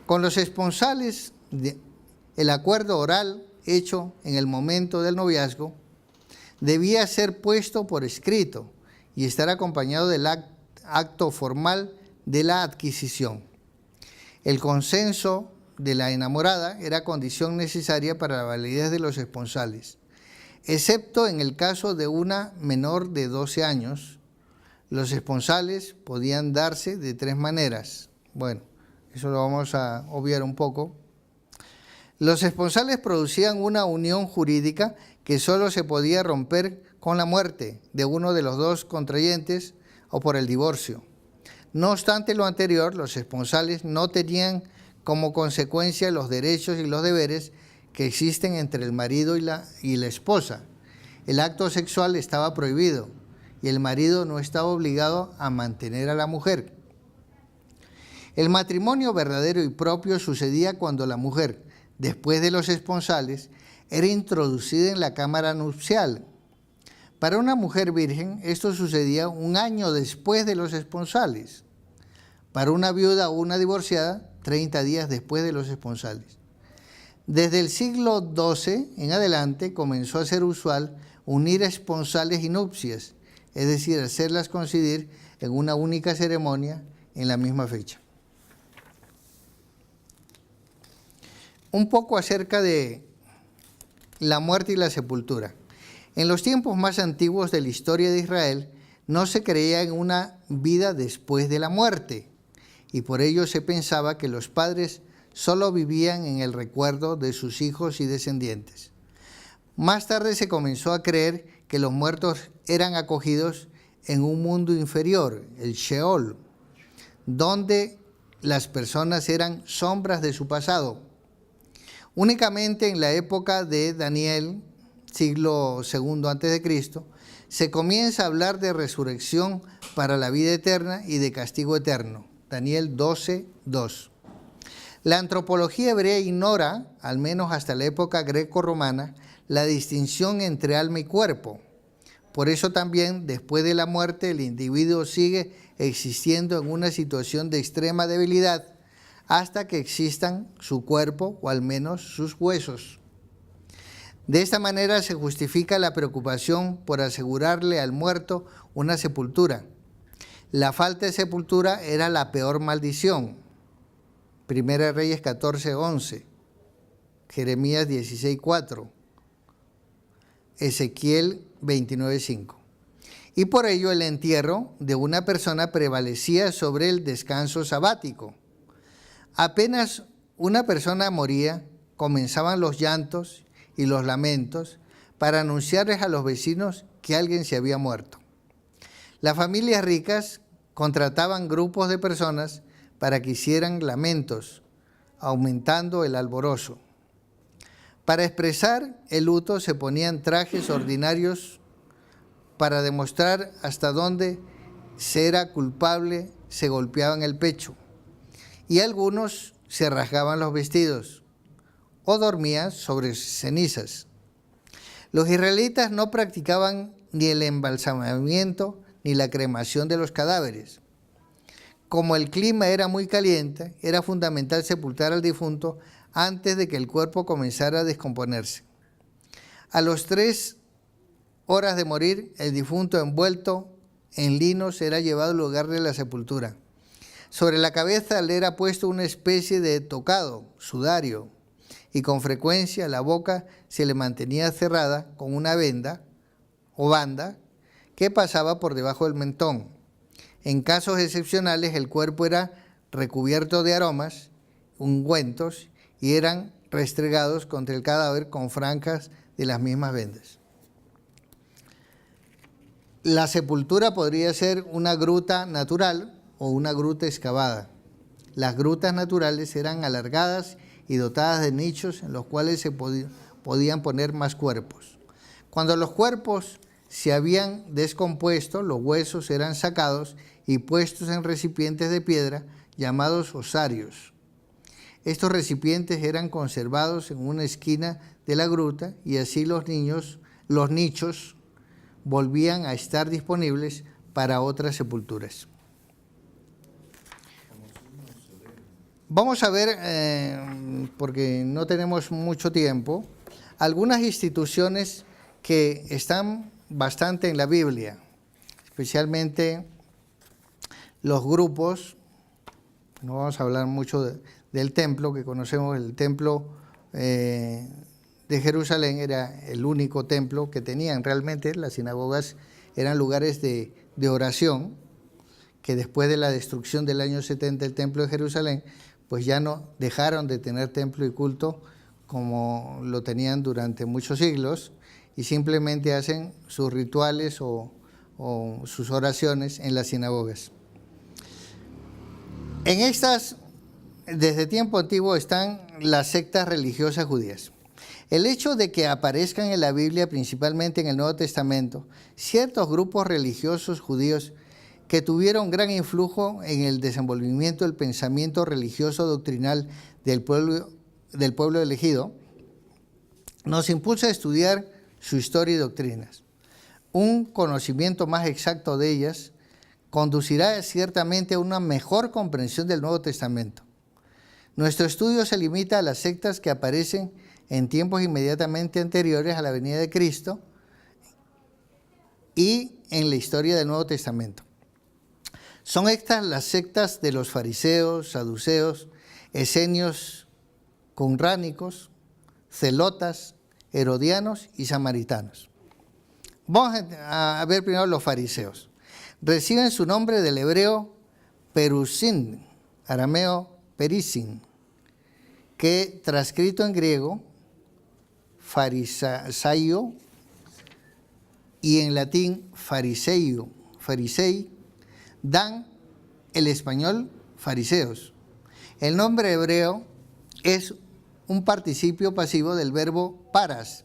Con los esponsales, el acuerdo oral hecho en el momento del noviazgo debía ser puesto por escrito y estar acompañado del acto formal de la adquisición. El consenso de la enamorada era condición necesaria para la validez de los esponsales, excepto en el caso de una menor de 12 años. Los esponsales podían darse de 3 maneras. Bueno, eso lo vamos a obviar un poco. Los esponsales producían una unión jurídica que solo se podía romper con la muerte de uno de los 2 contrayentes o por el divorcio. No obstante lo anterior, los esponsales no tenían como consecuencia los derechos y los deberes que existen entre el marido y la esposa. El acto sexual estaba prohibido y el marido no estaba obligado a mantener a la mujer. El matrimonio verdadero y propio sucedía cuando la mujer, después de los esponsales, era introducida en la cámara nupcial. Para una mujer virgen, esto sucedía 1 año después de los esponsales. Para una viuda o una divorciada, 30 días después de los esponsales. Desde el siglo XII en adelante comenzó a ser usual unir esponsales y nupcias, es decir, hacerlas coincidir en una única ceremonia en la misma fecha. Un poco acerca de la muerte y la sepultura. En los tiempos más antiguos de la historia de Israel, no se creía en una vida después de la muerte, y por ello se pensaba que los padres solo vivían en el recuerdo de sus hijos y descendientes. Más tarde se comenzó a creer que los muertos eran acogidos en un mundo inferior, el Sheol, donde las personas eran sombras de su pasado. Únicamente en la época de Daniel, siglo II a.C., se comienza a hablar de resurrección para la vida eterna y de castigo eterno. Daniel 12:2. La antropología hebrea ignora, al menos hasta la época greco-romana, la distinción entre alma y cuerpo. Por eso también, después de la muerte, el individuo sigue existiendo en una situación de extrema debilidad hasta que existan su cuerpo o al menos sus huesos. De esta manera se justifica la preocupación por asegurarle al muerto una sepultura. La falta de sepultura era la peor maldición. Primera Reyes 14:11, Jeremías 16:4, Ezequiel 29:5. Y por ello el entierro de una persona prevalecía sobre el descanso sabático. Apenas una persona moría, comenzaban los llantos y los lamentos para anunciarles a los vecinos que alguien se había muerto. Las familias ricas contrataban grupos de personas para que hicieran lamentos, aumentando el alborozo. Para expresar el luto se ponían trajes ordinarios para demostrar hasta dónde se era culpable, se golpeaban el pecho y algunos se rasgaban los vestidos o dormían sobre cenizas. Los israelitas no practicaban ni el embalsamamiento ni la cremación de los cadáveres. Como el clima era muy caliente, era fundamental sepultar al difunto antes de que el cuerpo comenzara a descomponerse. A las 3 horas de morir, el difunto envuelto en lino será llevado al lugar de la sepultura. Sobre la cabeza le era puesto una especie de tocado, sudario, y con frecuencia la boca se le mantenía cerrada con una venda o banda que pasaba por debajo del mentón. En casos excepcionales el cuerpo era recubierto de aromas, ungüentos, y eran restregados contra el cadáver con franjas de las mismas vendas. La sepultura podría ser una gruta natural o una gruta excavada. Las grutas naturales eran alargadas y dotadas de nichos en los cuales se podían poner más cuerpos. Cuando los cuerpos se habían descompuesto, los huesos eran sacados y puestos en recipientes de piedra llamados osarios. Estos recipientes eran conservados en una esquina de la gruta y así los nichos volvían a estar disponibles para otras sepulturas. Vamos a ver, porque no tenemos mucho tiempo, algunas instituciones que están bastante en la Biblia, especialmente los grupos. No vamos a hablar mucho del templo, que conocemos. El templo de Jerusalén era el único templo que tenían. Realmente las sinagogas eran lugares de oración, que después de la destrucción del año 70 del templo de Jerusalén, pues ya no dejaron de tener templo y culto como lo tenían durante muchos siglos, y simplemente hacen sus rituales o sus oraciones en las sinagogas. En estas, desde tiempo antiguo, están las sectas religiosas judías. El hecho de que aparezcan en la Biblia, principalmente en el Nuevo Testamento, ciertos grupos religiosos judíos que tuvieron gran influjo en el desenvolvimiento del pensamiento religioso doctrinal del pueblo elegido, nos impulsa a estudiar su historia y doctrinas. Un conocimiento más exacto de ellas conducirá ciertamente a una mejor comprensión del Nuevo Testamento. Nuestro estudio se limita a las sectas que aparecen en tiempos inmediatamente anteriores a la venida de Cristo y en la historia del Nuevo Testamento. Son estas las sectas de los fariseos, saduceos, esenios, qumránicos, celotas, herodianos y samaritanos. Vamos a ver primero los fariseos. Reciben su nombre del hebreo perusin, arameo perisin, que transcrito en griego, farisaio, y en latín farisei, dan el español fariseos. El nombre hebreo es un participio pasivo del verbo paras,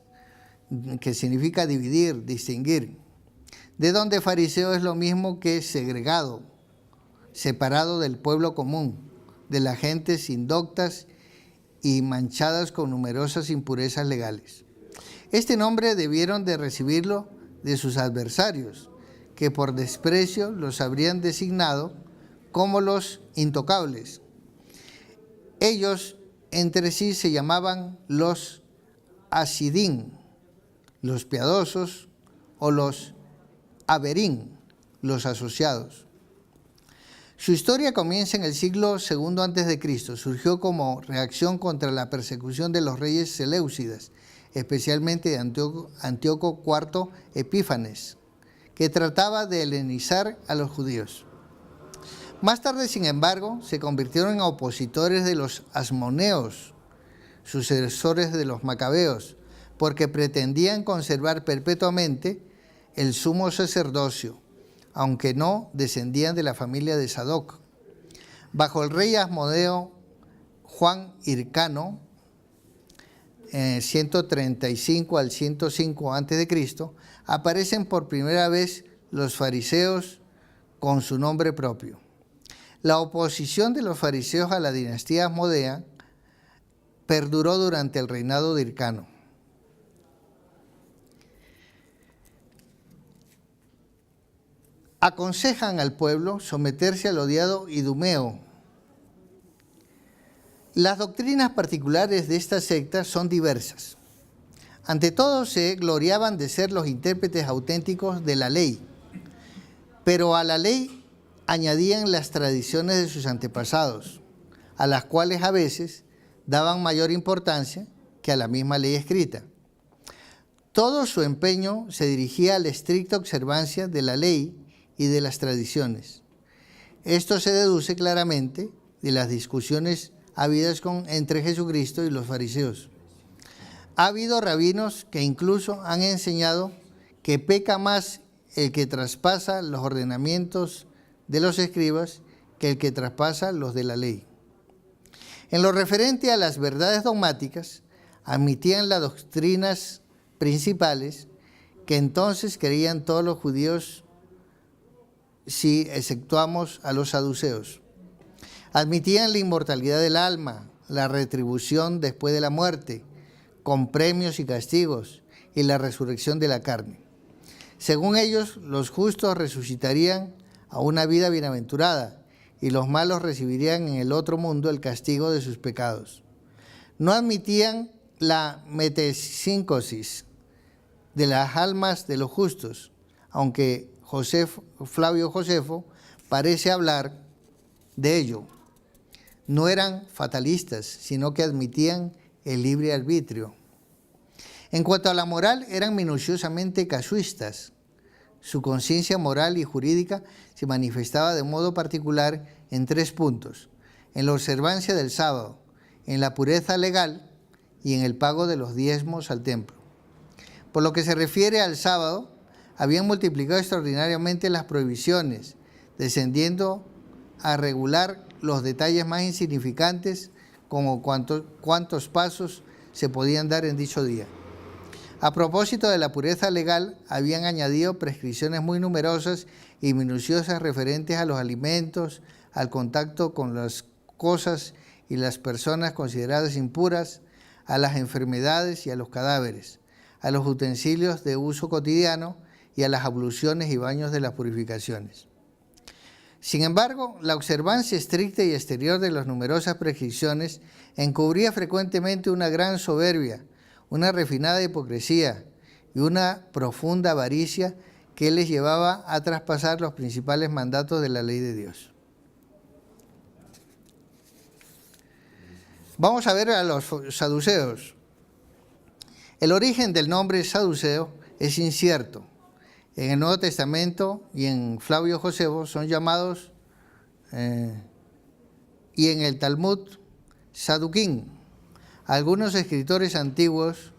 que significa dividir, distinguir, de donde fariseo es lo mismo que segregado, separado del pueblo común, de las gentes indoctas y manchadas con numerosas impurezas legales. Este nombre debieron de recibirlo de sus adversarios, que por desprecio los habrían designado como los intocables. Ellos entre sí se llamaban los hasidín, los piadosos, o los averín, los asociados. Su historia comienza en el siglo II a.C. Surgió como reacción contra la persecución de los reyes seleucidas, especialmente de Antíoco IV Epífanes, que trataba de helenizar a los judíos. Más tarde, sin embargo, se convirtieron en opositores de los asmoneos, sucesores de los macabeos, porque pretendían conservar perpetuamente el sumo sacerdocio, aunque no descendían de la familia de Sadoc. Bajo el rey Asmodeo Juan Hircano, 135 al 105 a.C., aparecen por primera vez los fariseos con su nombre propio. La oposición de los fariseos a la dinastía Asmodea perduró durante el reinado de Hircano. Aconsejan al pueblo someterse al odiado Idumeo. Las doctrinas particulares de esta secta son diversas. Ante todo, se gloriaban de ser los intérpretes auténticos de la ley, pero a la ley añadían las tradiciones de sus antepasados, a las cuales a veces daban mayor importancia que a la misma ley escrita. Todo su empeño se dirigía a la estricta observancia de la ley y de las tradiciones. Esto se deduce claramente de las discusiones habidas entre Jesucristo y los fariseos. Ha habido rabinos que incluso han enseñado que peca más el que traspasa los ordenamientos de los escribas que el que traspasa los de la ley. En lo referente a las verdades dogmáticas, admitían las doctrinas principales que entonces creían todos los judíos, si exceptuamos a los saduceos. Admitían la inmortalidad del alma, la retribución después de la muerte, con premios y castigos, y la resurrección de la carne. Según ellos, los justos resucitarían a una vida bienaventurada, y los malos recibirían en el otro mundo el castigo de sus pecados. No admitían la metempsícosis de las almas de los justos, aunque Flavio Josefo parece hablar de ello. No eran fatalistas, sino que admitían el libre arbitrio. En cuanto a la moral, eran minuciosamente casuistas. Su conciencia moral y jurídica se manifestaba de modo particular en 3 puntos: en la observancia del sábado, en la pureza legal y en el pago de los diezmos al templo. Por lo que se refiere al sábado, habían multiplicado extraordinariamente las prohibiciones, descendiendo a regular los detalles más insignificantes, como cuántos pasos se podían dar en dicho día. A propósito de la pureza legal, habían añadido prescripciones muy numerosas y minuciosas referentes a los alimentos, al contacto con las cosas y las personas consideradas impuras, a las enfermedades y a los cadáveres, a los utensilios de uso cotidiano y a las abluciones y baños de las purificaciones. Sin embargo, la observancia estricta y exterior de las numerosas prescripciones encubría frecuentemente una gran soberbia, una refinada hipocresía y una profunda avaricia que les llevaba a traspasar los principales mandatos de la ley de Dios. Vamos a ver a los saduceos. El origen del nombre saduceo es incierto. En el Nuevo Testamento y en Flavio Josefo son llamados, y en el Talmud, saduquín. Algunos escritores antiguos,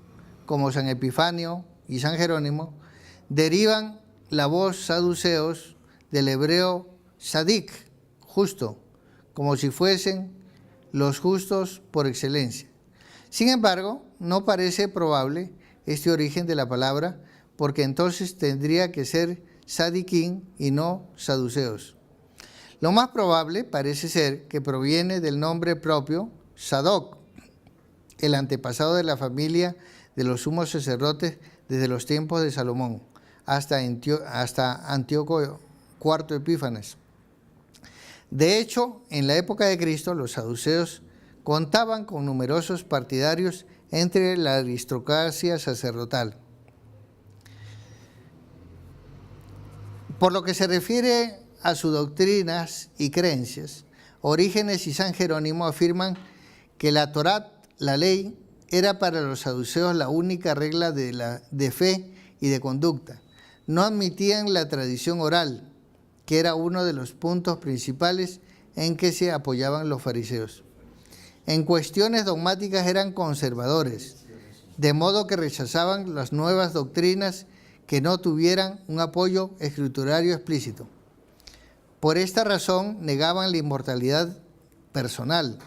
como San Epifanio y San Jerónimo, derivan la voz saduceos del hebreo sadik, justo, como si fuesen los justos por excelencia. Sin embargo, no parece probable este origen de la palabra, porque entonces tendría que ser sadiquín y no saduceos. Lo más probable parece ser que proviene del nombre propio Sadoc, el antepasado de la familia de los sumos sacerdotes desde los tiempos de Salomón hasta Antíoco IV Epífanes. De hecho, en la época de Cristo, los saduceos contaban con numerosos partidarios entre la aristocracia sacerdotal. Por lo que se refiere a sus doctrinas y creencias, Orígenes y San Jerónimo afirman que la Torá, la ley, era para los saduceos la única regla de fe y de conducta. No admitían la tradición oral, que era uno de los puntos principales en que se apoyaban los fariseos. En cuestiones dogmáticas eran conservadores, de modo que rechazaban las nuevas doctrinas que no tuvieran un apoyo escriturario explícito. Por esta razón negaban la inmortalidad personal,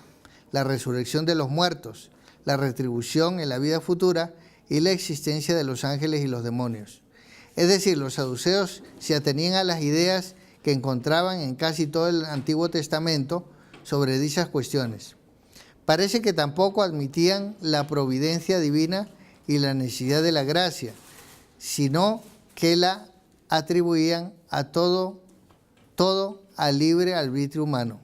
la resurrección de los muertos, la retribución en la vida futura y la existencia de los ángeles y los demonios. Es decir, los saduceos se atenían a las ideas que encontraban en casi todo el Antiguo Testamento sobre dichas cuestiones. Parece que tampoco admitían la providencia divina y la necesidad de la gracia, sino que la atribuían a todo al libre arbitrio humano.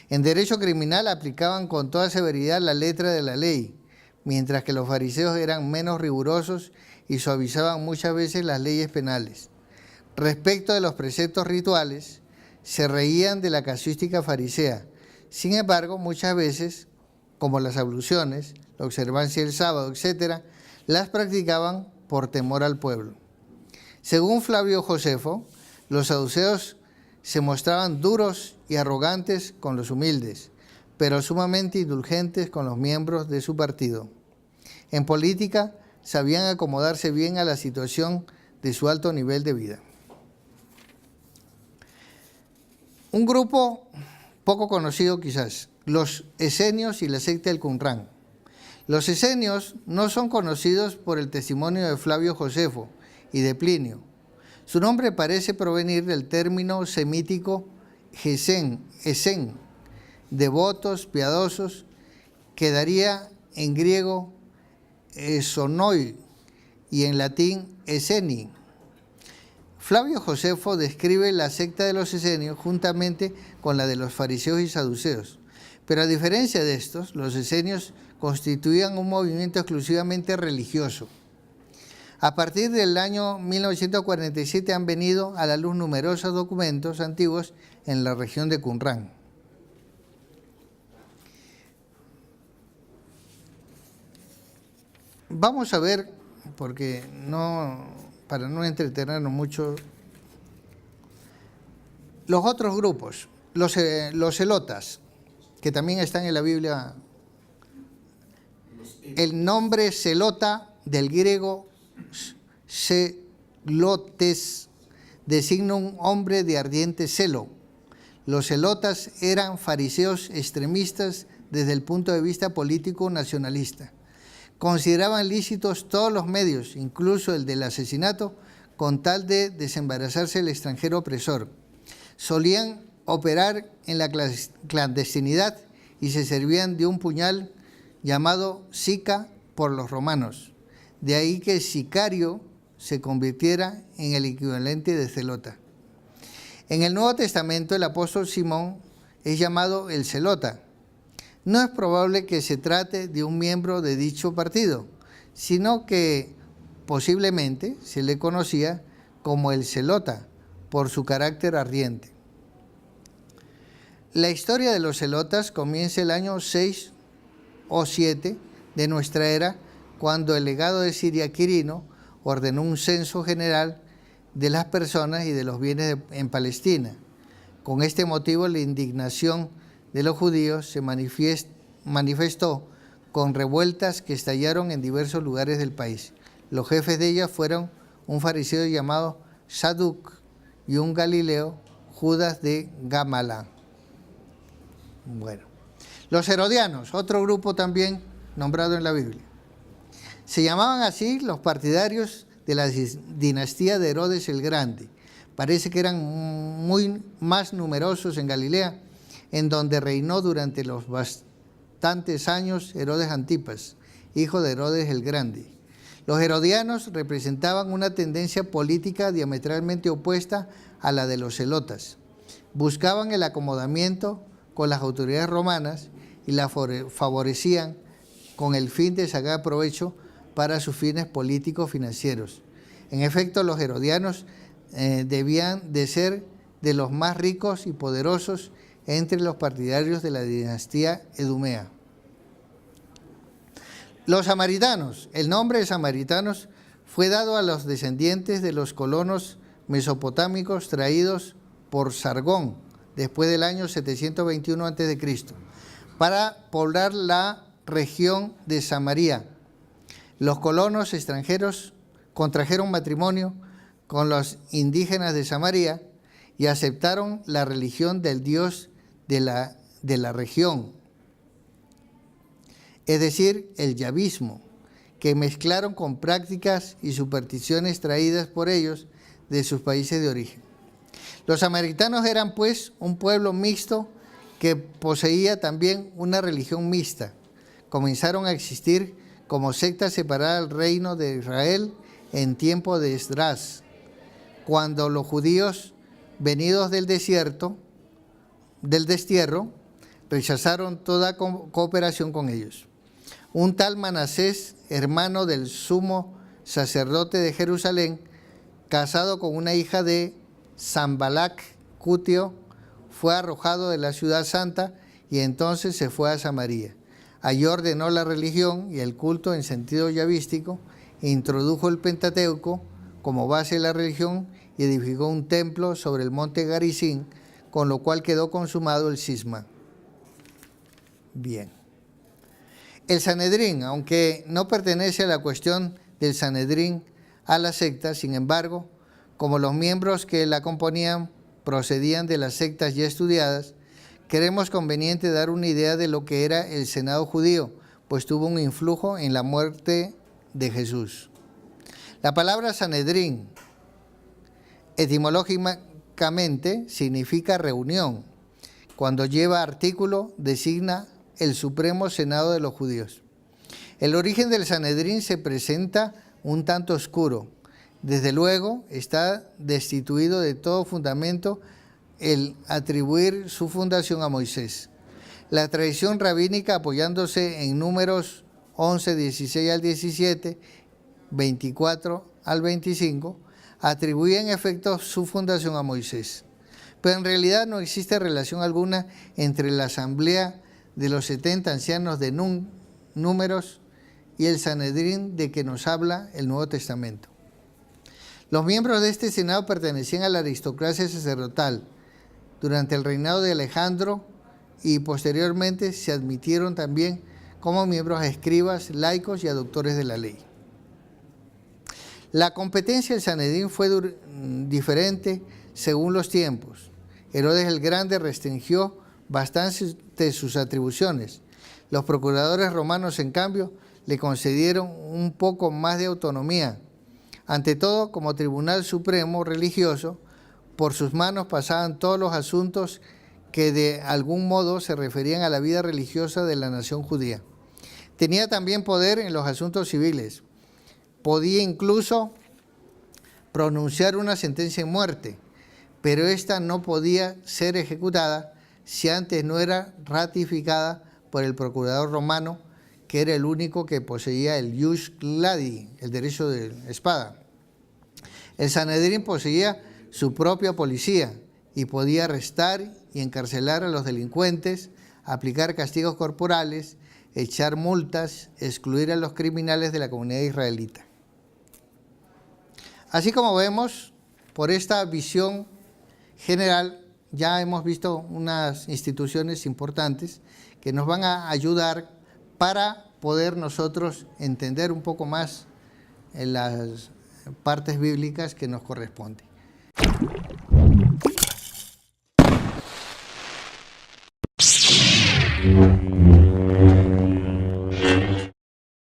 En derecho criminal aplicaban con toda severidad la letra de la ley, mientras que los fariseos eran menos rigurosos y suavizaban muchas veces las leyes penales. Respecto de los preceptos rituales, se reían de la casuística farisea. Sin embargo, muchas veces, como las abluciones, la observancia del sábado, etc., las practicaban por temor al pueblo. Según Flavio Josefo, los saduceos se mostraban duros y arrogantes con los humildes, pero sumamente indulgentes con los miembros de su partido. En política, sabían acomodarse bien a la situación de su alto nivel de vida. Un grupo poco conocido quizás, los esenios y la secta del Qumrán. Los esenios no son conocidos por el testimonio de Flavio Josefo y de Plinio. Su nombre parece provenir del término semítico esen, devotos, piadosos, que daría en griego esonoi y en latín eseni. Flavio Josefo describe la secta de los esenios juntamente con la de los fariseos y saduceos, pero a diferencia de estos, los esenios constituían un movimiento exclusivamente religioso. A partir del año 1947 han venido a la luz numerosos documentos antiguos en la región de Qumrán. Vamos a ver, porque para no entretenernos mucho, los otros grupos, los celotas, que también están en la Biblia. El nombre celota del griego celotes designa un hombre de ardiente celo. Los celotas eran fariseos extremistas desde el punto de vista político nacionalista. Consideraban lícitos todos los medios, incluso el del asesinato, con tal de desembarazarse el extranjero opresor. Solían operar en la clandestinidad y se servían de un puñal llamado sica por los romanos. De ahí que sicario se convirtiera en el equivalente de celota. En el Nuevo Testamento el apóstol Simón es llamado el Zelota. No es probable que se trate de un miembro de dicho partido, sino que posiblemente se le conocía como el Zelota por su carácter ardiente. La historia de los celotas comienza el año 6 o 7 de nuestra era, cuando el legado de Siria Quirino ordenó un censo general de las personas y de los bienes en Palestina. Con este motivo, la indignación de los judíos se manifestó con revueltas que estallaron en diversos lugares del país. Los jefes de ellas fueron un fariseo llamado Saduc y un galileo, Judas de Gamalá. Bueno, los herodianos, otro grupo también nombrado en la Biblia. Se llamaban así los partidarios de la dinastía de Herodes el Grande. Parece que eran muy más numerosos en Galilea, en donde reinó durante los bastantes años Herodes Antipas, hijo de Herodes el Grande. Los herodianos representaban una tendencia política diametralmente opuesta a la de los celotas. Buscaban el acomodamiento con las autoridades romanas y la favorecían con el fin de sacar provecho para sus fines políticos financieros. En efecto, los herodianos debían de ser de los más ricos y poderosos entre los partidarios de la dinastía Edumea. Los samaritanos. El nombre de samaritanos fue dado a los descendientes de los colonos mesopotámicos traídos por Sargón después del año 721 a.C. para poblar la región de Samaria. Los colonos extranjeros contrajeron matrimonio con los indígenas de Samaria y aceptaron la religión del dios de la región, es decir, el yavismo, que mezclaron con prácticas y supersticiones traídas por ellos de sus países de origen. Los samaritanos eran pues un pueblo mixto que poseía también una religión mixta. Comenzaron a existir como secta separada del reino de Israel en tiempo de Esdras, cuando los judíos venidos del destierro, rechazaron toda cooperación con ellos. Un tal Manasés, hermano del sumo sacerdote de Jerusalén, casado con una hija de Sanbalac Cutio, fue arrojado de la ciudad santa y entonces se fue a Samaria. Allí ordenó la religión y el culto en sentido yavístico, e introdujo el Pentateuco como base de la religión y edificó un templo sobre el monte Garizim, con lo cual quedó consumado el cisma. Bien. El Sanedrín, aunque no pertenece a la cuestión del Sanedrín a la secta, sin embargo, como los miembros que la componían procedían de las sectas ya estudiadas, creemos conveniente dar una idea de lo que era el Senado judío, pues tuvo un influjo en la muerte de Jesús. La palabra Sanedrín, etimológicamente, significa reunión. Cuando lleva artículo, designa el Supremo Senado de los judíos. El origen del Sanedrín se presenta un tanto oscuro. Desde luego, está destituido de todo fundamento el atribuir su fundación a Moisés. La tradición rabínica, apoyándose en Números 11, 16 al 17, 24 al 25, atribuye en efecto su fundación a Moisés. Pero en realidad no existe relación alguna entre la asamblea de los 70 ancianos de Números y el Sanedrín de que nos habla el Nuevo Testamento. Los miembros de este Senado pertenecían a la aristocracia sacerdotal. Durante el reinado de Alejandro y posteriormente se admitieron también como miembros a escribas, laicos y a doctores de la ley. La competencia del Sanedrín fue diferente según los tiempos. Herodes el Grande restringió bastante sus atribuciones. Los procuradores romanos, en cambio, le concedieron un poco más de autonomía. Ante todo, como tribunal supremo religioso, por sus manos pasaban todos los asuntos que de algún modo se referían a la vida religiosa de la nación judía. Tenía también poder en los asuntos civiles. Podía incluso pronunciar una sentencia de muerte, pero ésta no podía ser ejecutada si antes no era ratificada por el procurador romano, que era el único que poseía el ius gladi, el derecho de espada. El Sanedrín poseía su propia policía y podía arrestar y encarcelar a los delincuentes, aplicar castigos corporales, echar multas, excluir a los criminales de la comunidad israelita. Así como vemos, por esta visión general, ya hemos visto unas instituciones importantes que nos van a ayudar para poder nosotros entender un poco más en las partes bíblicas que nos corresponden.